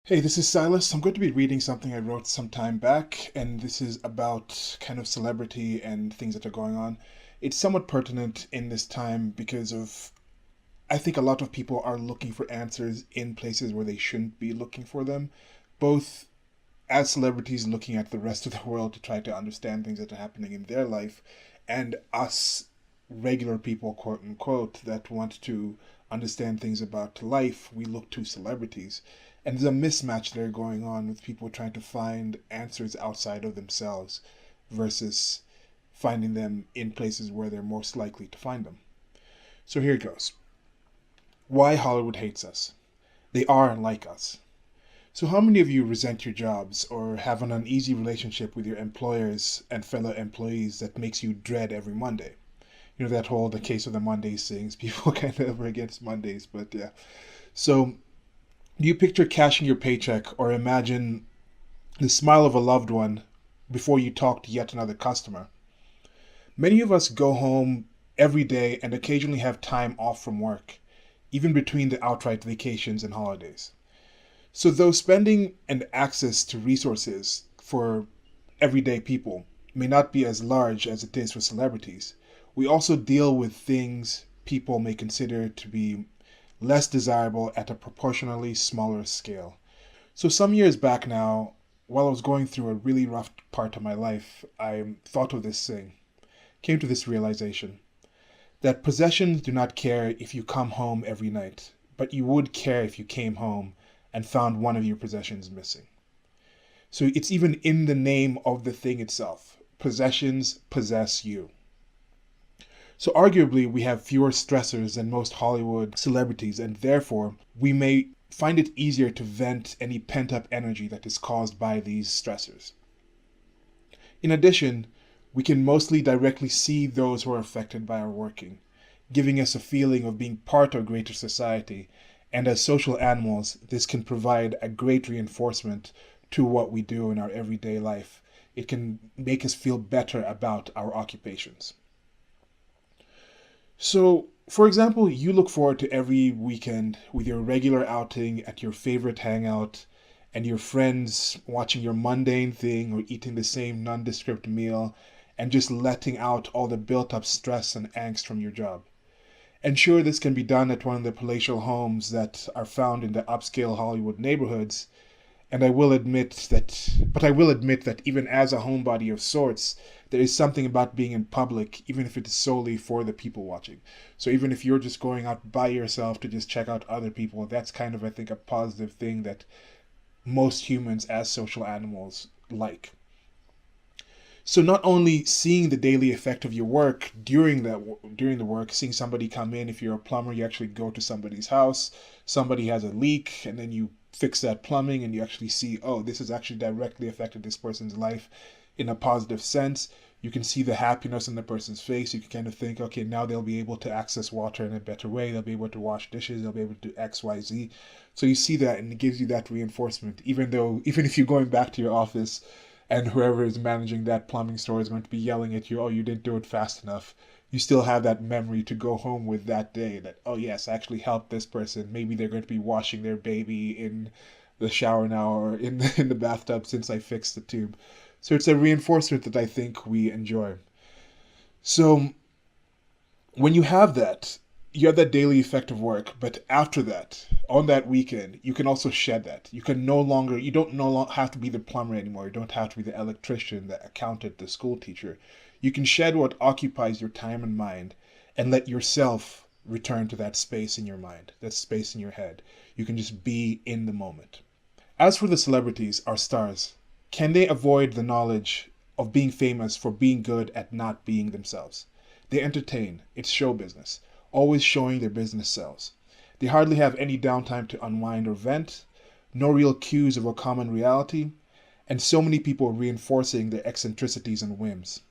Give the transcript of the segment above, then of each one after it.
Hey, this is Silas. I'm going to be reading something I wrote some time back, and this is about kind of celebrity and things that are going on. It's somewhat pertinent in this time because I think a lot of people are looking for answers in places where they shouldn't be looking for them, both as celebrities looking at the rest of the world to try to understand things that are happening in their life, and us regular people, quote unquote, that want to understand things about life, we look to celebrities. And there's a mismatch there going on with people trying to find answers outside of themselves versus finding them in places where they're most likely to find them. So here it goes. Why Hollywood hates us. They are like us. So, how many of you resent your jobs or have an uneasy relationship with your employers and fellow employees that makes you dread every Monday? You know, that whole the case of the Mondays things. People kind of are against Mondays, but yeah. So, do you picture cashing your paycheck or imagine the smile of a loved one before you talk to yet another customer? Many of us go home every day and occasionally have time off from work, even between the outright vacations and holidays. So, though spending and access to resources for everyday people may not be as large as it is for celebrities, we also deal with things people may consider to be less desirable at a proportionally smaller scale. So, some years back now, while I was going through a really rough part of my life, I thought of this thing, came to this realization that possessions do not care if you come home every night, but you would care if you came home and found one of your possessions missing. So it's even in the name of the thing itself. Possessions possess you. So arguably, we have fewer stressors than most Hollywood celebrities, and therefore, we may find it easier to vent any pent up energy that is caused by these stressors. In addition, we can mostly directly see those who are affected by our working, giving us a feeling of being part of greater society, and as social animals, this can provide a great reinforcement to what we do in our everyday life. It can make us feel better about our occupations. So, for example, you look forward to every weekend with your regular outing at your favorite hangout and your friends watching your mundane thing or eating the same nondescript meal and just letting out all the built up stress and angst from your job. And sure, this can be done at one of the palatial homes that are found in the upscale Hollywood neighborhoods, and I will admit that even as a homebody of sorts, there is something about being in public, even if it is solely for the people watching. So even if you're just going out by yourself to just check out other people, that's kind of, I think, a positive thing that most humans as social animals like. So not only seeing the daily effect of your work during the work, seeing somebody come in, if you're a plumber, you actually go to somebody's house, somebody has a leak, and then you fix that plumbing, and you actually see, oh, this has actually directly affected this person's life in a positive sense. You can see the happiness in the person's face. You can kind of think, okay, now they'll be able to access water in a better way. They'll be able to wash dishes. They'll be able to do X, Y, Z. So you see that, and it gives you that reinforcement. Even if you're going back to your office and whoever is managing that plumbing store is going to be yelling at you, oh, you didn't do it fast enough. You still have that memory to go home with that day that, oh, yes, I actually helped this person. Maybe they're going to be washing their baby in the shower now or in the bathtub since I fixed the tube. So it's a reinforcement that I think we enjoy. So when you have that daily effect of work, but after that, on that weekend, you can also shed that. You don't no longer have to be the plumber anymore. You don't have to be the electrician, the accountant, the school teacher. You can shed what occupies your time and mind and let yourself return to that space in your mind, that space in your head. You can just be in the moment. As for the celebrities, our stars, can they avoid the knowledge of being famous for being good at not being themselves? They entertain, it's show business, always showing their business selves. They hardly have any downtime to unwind or vent, no real cues of a common reality, and so many people reinforcing their eccentricities and whims.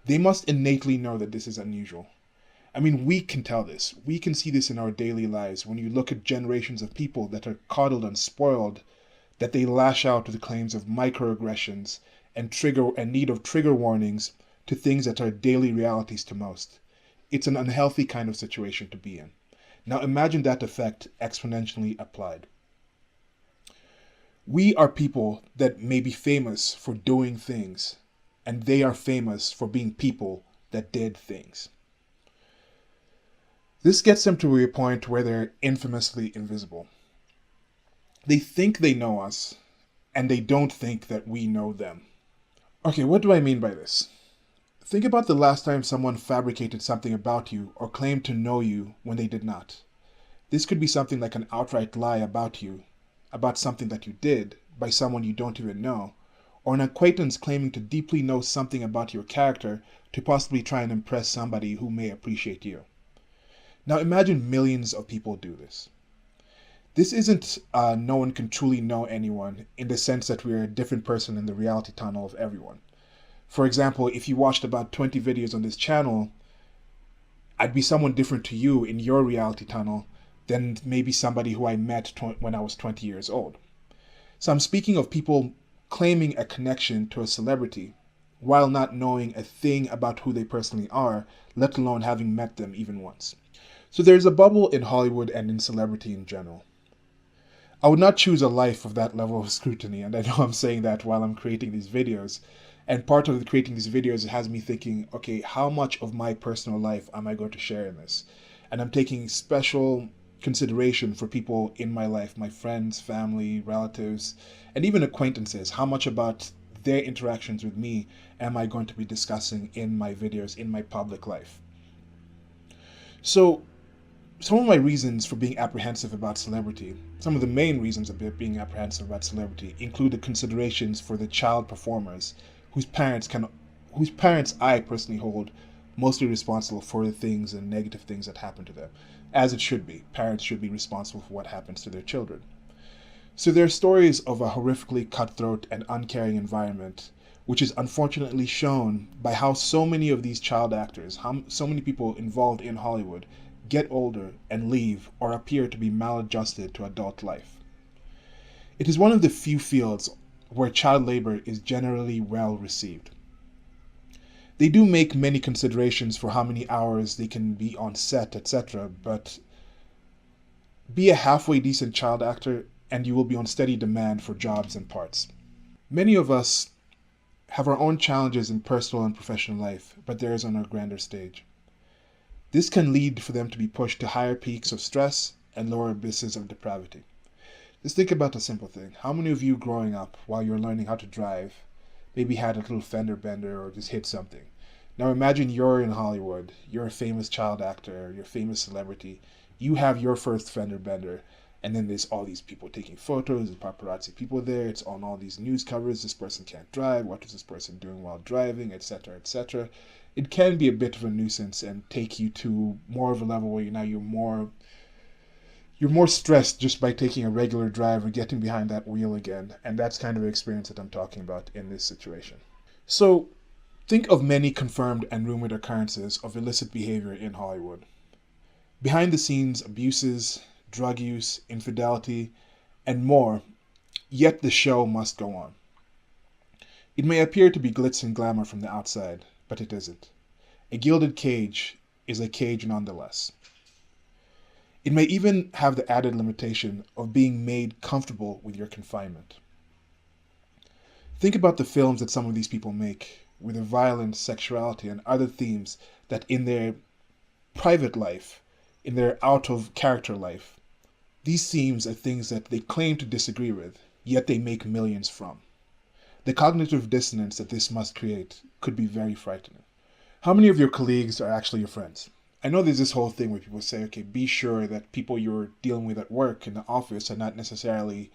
They must innately know that this is unusual. I mean, we can tell this. We can see this in our daily lives when you look at generations of people that are coddled and spoiled, that they lash out to the claims of microaggressions and need of trigger warnings to things that are daily realities to most. It's an unhealthy kind of situation to be in. Now imagine that effect exponentially applied. We are people that may be famous for doing things, and they are famous for being people that did things. This gets them to a point where they're infamously invisible. They think they know us, and they don't think that we know them. Okay, what do I mean by this? Think about the last time someone fabricated something about you or claimed to know you when they did not. This could be something like an outright lie about you, about something that you did, by someone you don't even know, or an acquaintance claiming to deeply know something about your character to possibly try and impress somebody who may appreciate you. Now imagine millions of people do this. This isn't no one can truly know anyone in the sense that we're a different person in the reality tunnel of everyone. For example, if you watched about 20 videos on this channel, I'd be someone different to you in your reality tunnel than maybe somebody who I met when I was 20 years old. So I'm speaking of people claiming a connection to a celebrity while not knowing a thing about who they personally are, let alone having met them even once. So there's a bubble in Hollywood and in celebrity in general. I would not choose a life of that level of scrutiny, and I know I'm saying that while I'm creating these videos. And part of creating these videos has me thinking, okay, how much of my personal life am I going to share in this? And I'm taking special consideration for people in my life, my friends, family, relatives, and even acquaintances. How much about their interactions with me am I going to be discussing in my videos, in my public life? So some of my reasons for being apprehensive about celebrity, some of the main reasons of being apprehensive about celebrity, include the considerations for the child performers whose parents I personally hold mostly responsible for the things and negative things that happen to them. As it should be. Parents should be responsible for what happens to their children. So there are stories of a horrifically cutthroat and uncaring environment, which is unfortunately shown by how so many of these child actors, how so many people involved in Hollywood, get older and leave or appear to be maladjusted to adult life. It is one of the few fields where child labor is generally well received. They do make many considerations for how many hours they can be on set, etc., but be a halfway decent child actor and you will be on steady demand for jobs and parts. Many of us have our own challenges in personal and professional life, but theirs on a grander stage. This can lead for them to be pushed to higher peaks of stress and lower abysses of depravity. Just think about a simple thing. How many of you growing up, while you're learning how to drive, maybe had a little fender bender or just hit something? Now imagine you're in Hollywood, you're a famous child actor, you're a famous celebrity, you have your first fender bender, and then there's all these people taking photos, there's paparazzi people there, it's on all these news covers, this person can't drive, what is this person doing while driving, etc., etc. It can be a bit of a nuisance and take you to more of a level where you're more stressed just by taking a regular drive or getting behind that wheel again. And that's kind of the experience that I'm talking about in this situation. So think of many confirmed and rumored occurrences of illicit behavior in Hollywood. Behind the scenes abuses, drug use, infidelity, and more, yet the show must go on. It may appear to be glitz and glamour from the outside, but it isn't. A gilded cage is a cage nonetheless. It may even have the added limitation of being made comfortable with your confinement. Think about the films that some of these people make with their violence, sexuality, and other themes that in their private life, in their out-of-character life, these themes are things that they claim to disagree with, yet they make millions from. The cognitive dissonance that this must create could be very frightening. How many of your colleagues are actually your friends? I know there's this whole thing where people say, okay, be sure that people you're dealing with at work in the office are not necessarily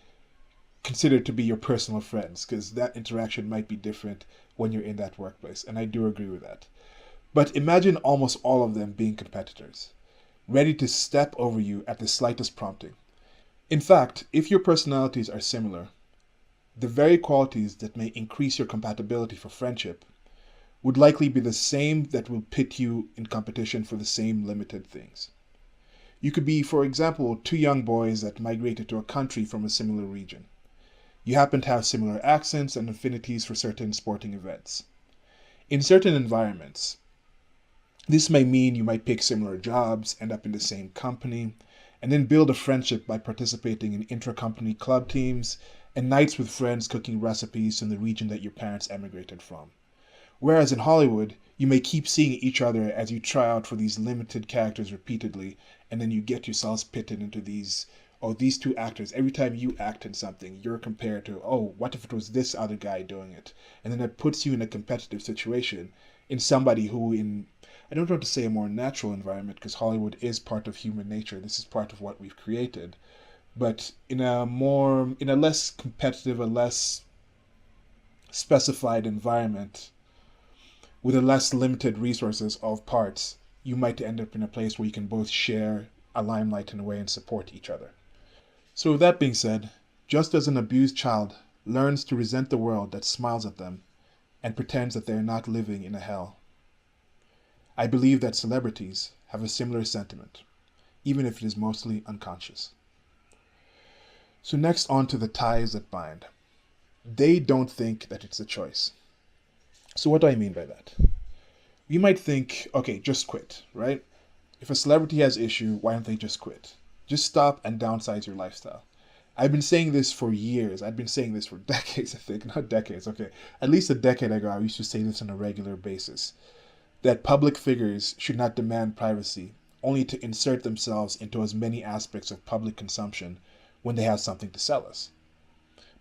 considered to be your personal friends, because that interaction might be different when you're in that workplace, and I do agree with that. But imagine almost all of them being competitors, ready to step over you at the slightest prompting. In fact, if your personalities are similar, the very qualities that may increase your compatibility for friendship would likely be the same that will pit you in competition for the same limited things. You could be, for example, two young boys that migrated to a country from a similar region. You happen to have similar accents and affinities for certain sporting events. In certain environments, this may mean you might pick similar jobs, end up in the same company, and then build a friendship by participating in intra-company club teams and nights with friends cooking recipes in the region that your parents emigrated from. Whereas in Hollywood, you may keep seeing each other as you try out for these limited characters repeatedly, and then you get yourselves pitted into these, oh, these two actors, every time you act in something, you're compared to, oh, what if it was this other guy doing it? And then that puts you in a competitive situation in somebody who, in, I don't want to say a more natural environment, because Hollywood is part of human nature. This is part of what we've created. But in a less competitive, a less specified environment, with a less limited resources of parts, you might end up in a place where you can both share a limelight in a way and support each other. So with that being said, just as an abused child learns to resent the world that smiles at them and pretends that they are not living in a hell, I believe that celebrities have a similar sentiment, even if it is mostly unconscious. So next on to the ties that bind. They don't think that it's a choice. So what do I mean by that? You might think, okay, just quit, right? If a celebrity has issue, why don't they just quit? Just stop and downsize your lifestyle. I've been saying this for years. I've been saying this for decades, I think. Not decades, okay. At least a decade ago, I used to say this on a regular basis. That public figures should not demand privacy, only to insert themselves into as many aspects of public consumption when they have something to sell us.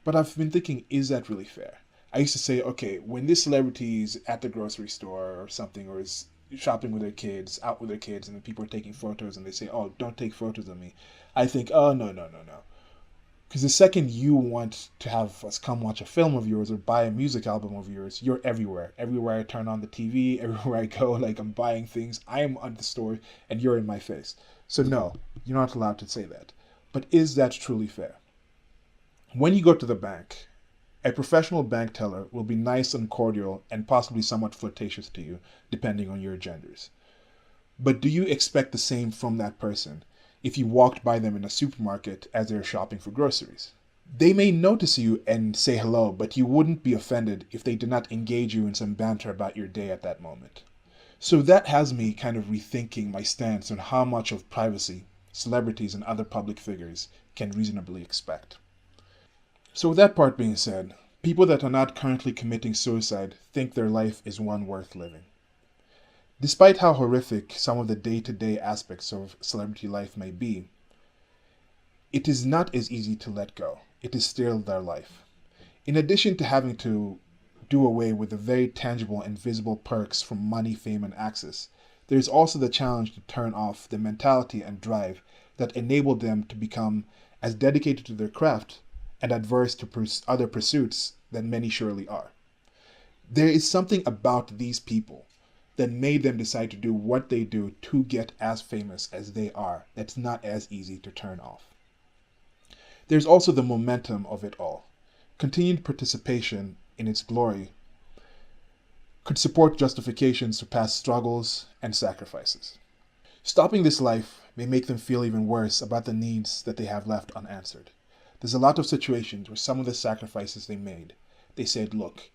But I've been thinking, is that really fair? I used to say, okay, when this celebrity is at the grocery store or something, or is shopping with their kids, out with their kids, and then people are taking photos and they say, oh, don't take photos of me. I think, oh, no, no, no, no. Because the second you want to have us come watch a film of yours or buy a music album of yours, you're everywhere. Everywhere I turn on the TV, everywhere I go, like I'm buying things, I am at the store and you're in my face. So no, you're not allowed to say that. But is that truly fair? When you go to the bank, a professional bank teller will be nice and cordial and possibly somewhat flirtatious to you, depending on your genders. But do you expect the same from that person if you walked by them in a supermarket as they're shopping for groceries? They may notice you and say hello, but you wouldn't be offended if they did not engage you in some banter about your day at that moment. So that has me kind of rethinking my stance on how much of privacy celebrities and other public figures can reasonably expect. So with that part being said, people that are not currently committing suicide think their life is one worth living. Despite how horrific some of the day-to-day aspects of celebrity life may be, it is not as easy to let go. It is still their life. In addition to having to do away with the very tangible and visible perks from money, fame, and access, there is also the challenge to turn off the mentality and drive that enabled them to become as dedicated to their craft and adverse to other pursuits than many surely are. There is something about these people that made them decide to do what they do to get as famous as they are that's not as easy to turn off. There's also the momentum of it all. Continued participation in its glory could support justifications to past struggles and sacrifices. Stopping this life may make them feel even worse about the needs that they have left unanswered. There's a lot of situations where some of the sacrifices they made, they said, look,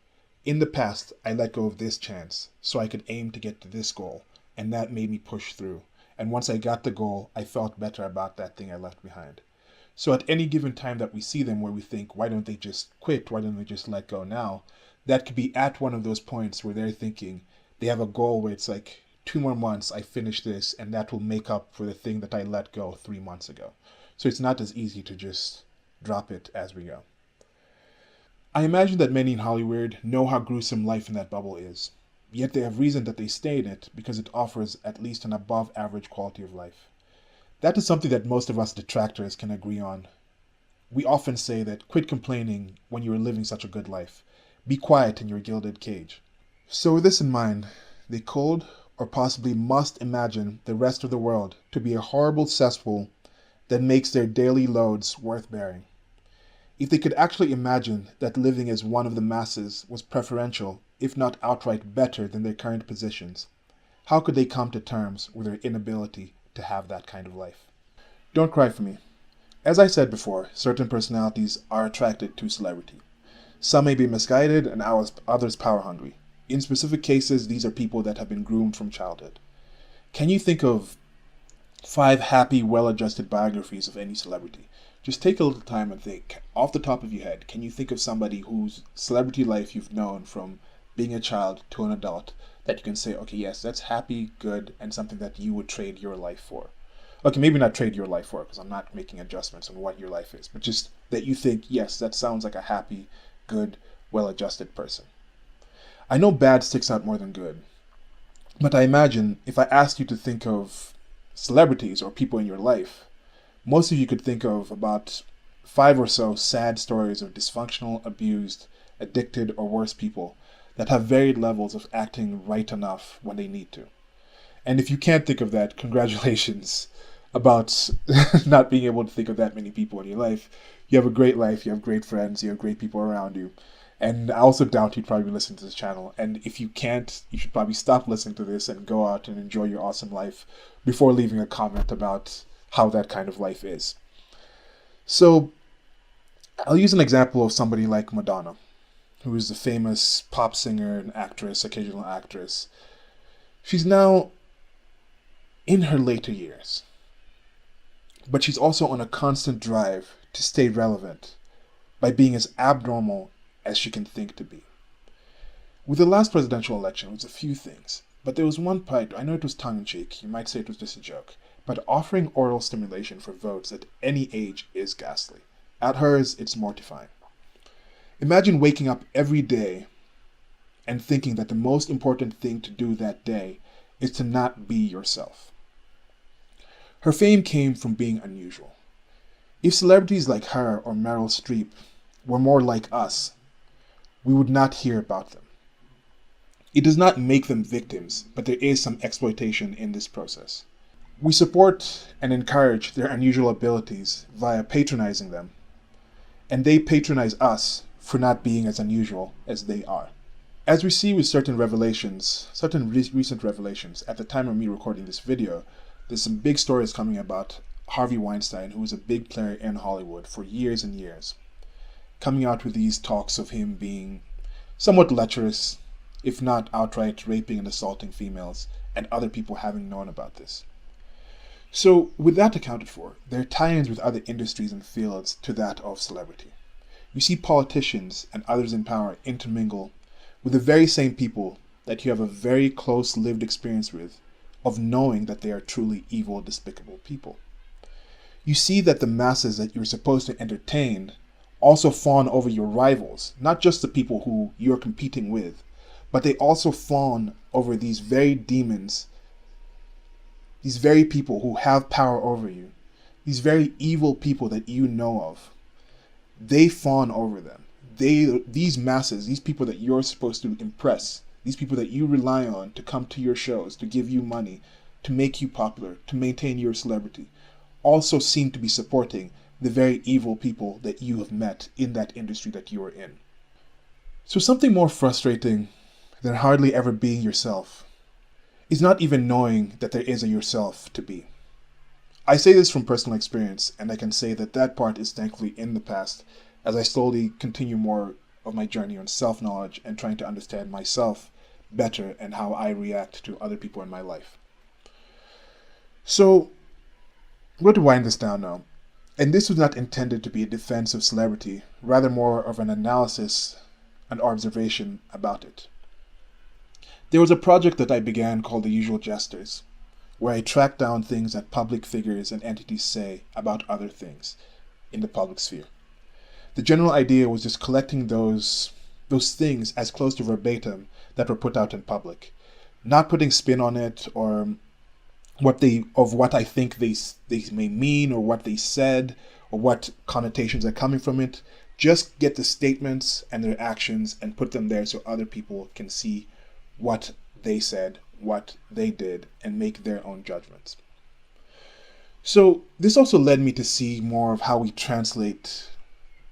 in the past, I let go of this chance so I could aim to get to this goal, and that made me push through. And once I got the goal, I felt better about that thing I left behind. So at any given time that we see them where we think, why don't they just quit? Why don't they just let go now? That could be at one of those points where they're thinking they have a goal where it's like, 2 more months, I finish this, and that will make up for the thing that I let go 3 months ago. So it's not as easy to just drop it as we go. I imagine that many in Hollywood know how gruesome life in that bubble is, yet they have reason that they stay in it because it offers at least an above average quality of life. That is something that most of us detractors can agree on. We often say that quit complaining when you are living such a good life. Be quiet in your gilded cage. So with this in mind, they could or possibly must imagine the rest of the world to be a horrible cesspool that makes their daily loads worth bearing. If they could actually imagine that living as one of the masses was preferential, if not outright better than their current positions, how could they come to terms with their inability to have that kind of life? Don't cry for me. As I said before, certain personalities are attracted to celebrity. Some may be misguided and others power-hungry. In specific cases, these are people that have been groomed from childhood. Can you think of 5 happy, well-adjusted biographies of any celebrity? Just take a little time and think, off the top of your head, can you think of somebody whose celebrity life you've known from being a child to an adult that you can say, okay, yes, that's happy, good, and something that you would trade your life for? Okay, maybe not trade your life for, because I'm not making adjustments on what your life is, but just that you think, yes, that sounds like a happy, good, well-adjusted person. I know bad sticks out more than good, but I imagine if I asked you to think of celebrities or people in your life, most of you could think of about 5 or so sad stories of dysfunctional, abused, addicted, or worse people that have varied levels of acting right enough when they need to. And if you can't think of that, congratulations about not being able to think of that many people in your life. You have a great life, you have great friends, you have great people around you. And I also doubt you'd probably listen to this channel. And if you can't, you should probably stop listening to this and go out and enjoy your awesome life before leaving a comment about how that kind of life is. So I'll use an example of somebody like Madonna, who is the famous pop singer and actress, occasional actress. She's now in her later years, but she's also on a constant drive to stay relevant by being as abnormal as she can think to be. With the last presidential election, it was a few things, but there was one part, I know it was tongue-in-cheek, you might say it was just a joke, but offering oral stimulation for votes at any age is ghastly. At hers, it's mortifying. Imagine waking up every day and thinking that the most important thing to do that day is to not be yourself. Her fame came from being unusual. If celebrities like her or Meryl Streep were more like us, we would not hear about them. It does not make them victims, but there is some exploitation in this process. We support and encourage their unusual abilities via patronizing them, and they patronize us for not being as unusual as they are. As we see with certain revelations, certain recent revelations, at the time of me recording this video, there's some big stories coming about Harvey Weinstein, who was a big player in Hollywood for years and years, coming out with these talks of him being somewhat lecherous, if not outright raping and assaulting females, and other people having known about this. So, with that accounted for, there are tie-ins with other industries and fields to that of celebrity. You see politicians and others in power intermingle with the very same people that you have a very close lived experience with, of knowing that they are truly evil, despicable people. You see that the masses that you're supposed to entertain also fawn over your rivals, not just the people who you're competing with, but they also fawn over these very demons, these very people who have power over you, these very evil people that you know of. They fawn over them. These masses, these people that you're supposed to impress, these people that you rely on to come to your shows, to give you money, to make you popular, to maintain your celebrity, also seem to be supporting the very evil people that you have met in that industry that you are in. So something more frustrating than hardly ever being yourself is not even knowing that there is a yourself to be. I say this from personal experience, and I can say that that part is thankfully in the past as I slowly continue more of my journey on self-knowledge and trying to understand myself better and how I react to other people in my life. So, we're to wind this down now. And this was not intended to be a defense of celebrity, rather more of an analysis and observation about it. There was a project that I began called The Usual Jesters, where I track down things that public figures and entities say about other things in the public sphere. The general idea was just collecting those things as close to verbatim that were put out in public, not putting spin on it or what I think they may mean or what they said or what connotations are coming from it. Just get the statements and their actions and put them there so other people can see what they said, what they did, and make their own judgments. So this also led me to see more of how we translate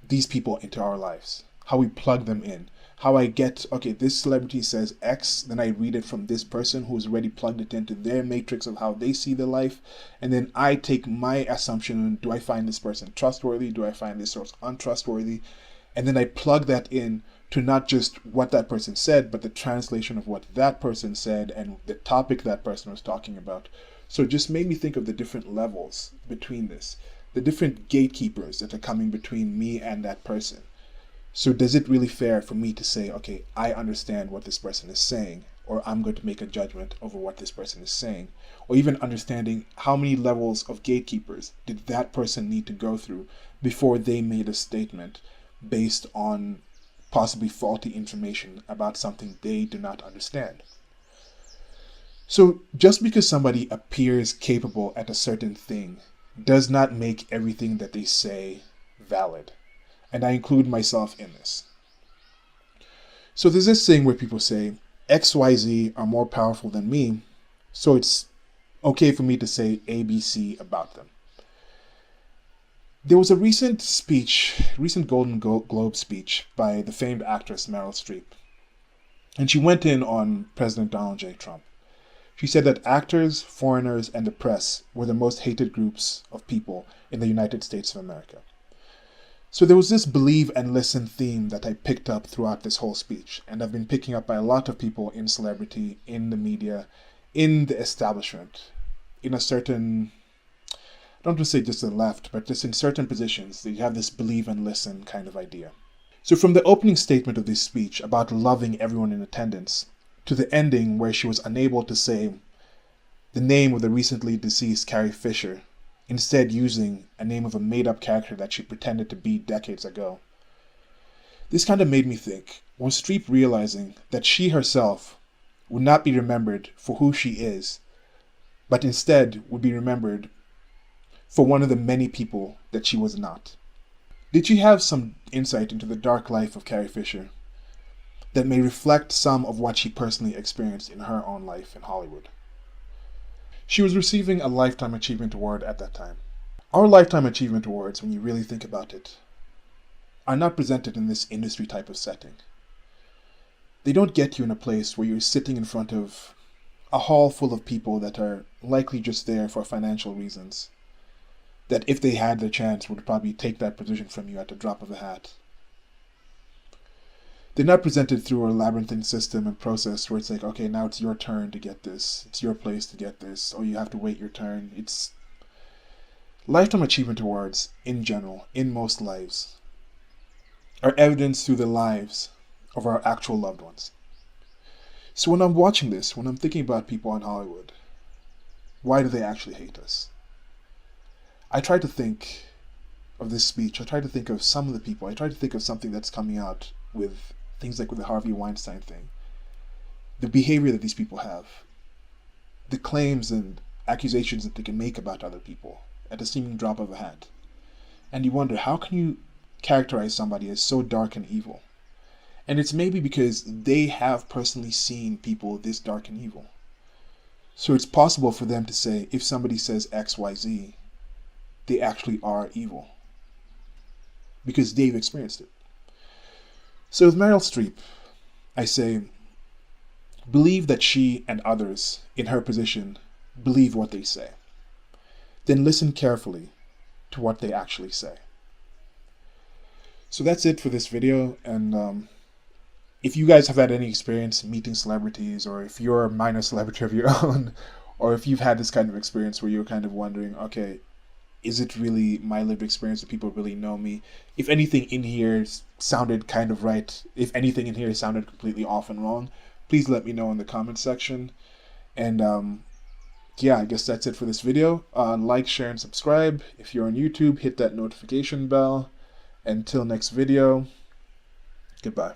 these people into our lives, how we plug them in, how I get, okay, this celebrity says X, then I read it from this person who's already plugged it into their matrix of how they see their life, and then I take my assumption, do I find this person trustworthy, do I find this source untrustworthy, and then I plug that in to not just what that person said, but the translation of what that person said and the topic that person was talking about. So it just made me think of the different levels between this. the different gatekeepers that are coming between me and that person. So does it really fair for me to say, okay, I understand what this person is saying, or I'm going to make a judgment over what this person is saying, or even understanding how many levels of gatekeepers did that person need to go through before they made a statement based on possibly faulty information about something they do not understand. So just because somebody appears capable at a certain thing does not make everything that they say valid. And I include myself in this. So there's this thing where people say, XYZ are more powerful than me, so it's okay for me to say ABC about them. There was a recent Golden Globe speech by the famed actress Meryl Streep. And she went in on President Donald J. Trump. She said that actors, foreigners, and the press were the most hated groups of people in the United States of America. So there was this believe and listen theme that I picked up throughout this whole speech, and I've been picking up by a lot of people in celebrity, in the media, in the establishment, in a certain, I don't want to say just the left, but just in certain positions, that you have this believe and listen kind of idea. So from the opening statement of this speech about loving everyone in attendance, to the ending where she was unable to say the name of the recently deceased Carrie Fisher, instead using a name of a made-up character that she pretended to be decades ago. This kind of made me think, was Streep realizing that she herself would not be remembered for who she is, but instead would be remembered for one of the many people that she was not? Did she have some insight into the dark life of Carrie Fisher that may reflect some of what she personally experienced in her own life in Hollywood? She was receiving a Lifetime Achievement Award at that time. Our Lifetime Achievement Awards, when you really think about it, are not presented in this industry type of setting. They don't get you in a place where you're sitting in front of a hall full of people that are likely just there for financial reasons, that if they had the chance would probably take that position from you at the drop of a hat. They're not presented through a labyrinthine system and process where it's like, okay, now it's your turn to get this. It's your place to get this. Or you have to wait your turn. It's Lifetime Achievement Awards, in general, in most lives, are evidenced through the lives of our actual loved ones. So when I'm watching this, when I'm thinking about people in Hollywood, why do they actually hate us? I try to think of this speech. I try to think of some of the people. I try to think of something that's coming out with things like with the Harvey Weinstein thing. The behavior that these people have. The claims and accusations that they can make about other people at a seeming drop of a hat. And you wonder, how can you characterize somebody as so dark and evil? And it's maybe because they have personally seen people this dark and evil. So it's possible for them to say, if somebody says XYZ, they actually are evil. Because they've experienced it. So with Meryl Streep, I say, believe that she and others in her position believe what they say. Then listen carefully to what they actually say. So that's it for this video, and if you guys have had any experience meeting celebrities, or if you're a minor celebrity of your own, or if you've had this kind of experience where you're kind of wondering, okay, is it really my lived experience? Do people really know me? If anything in here sounded kind of right, if anything in here sounded completely off and wrong, please let me know in the comment section. And yeah, I guess that's it for this video. Like, share, and subscribe. If you're on YouTube, hit that notification bell. Until next video, goodbye.